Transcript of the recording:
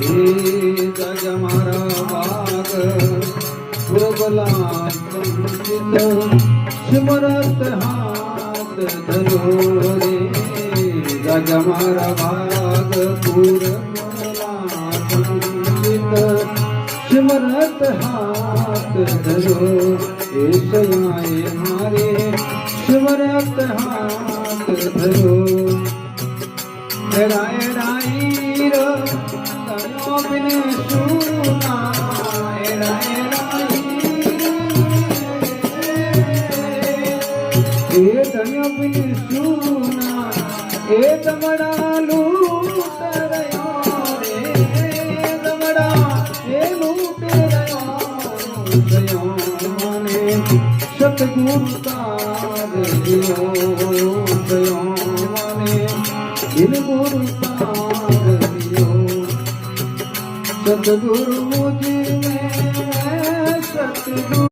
जग मारा भाग प्रबला संचित सिमरत हाथ धरो रे जग मारा भाग प्रबला संचित सिमरत हाथ धरो ऐसयाए मारे सिमरत हाथ धरो राय राईरो तनो बिने सुना राय ए तनो बिने सुना ए तमड़ा लूट रयो रे तमड़ा ए लूट रयो सयो माने सतगुरु तार दियो सयो माने इन गुरु तार दियो सतगुरु मुझ में सतगुरु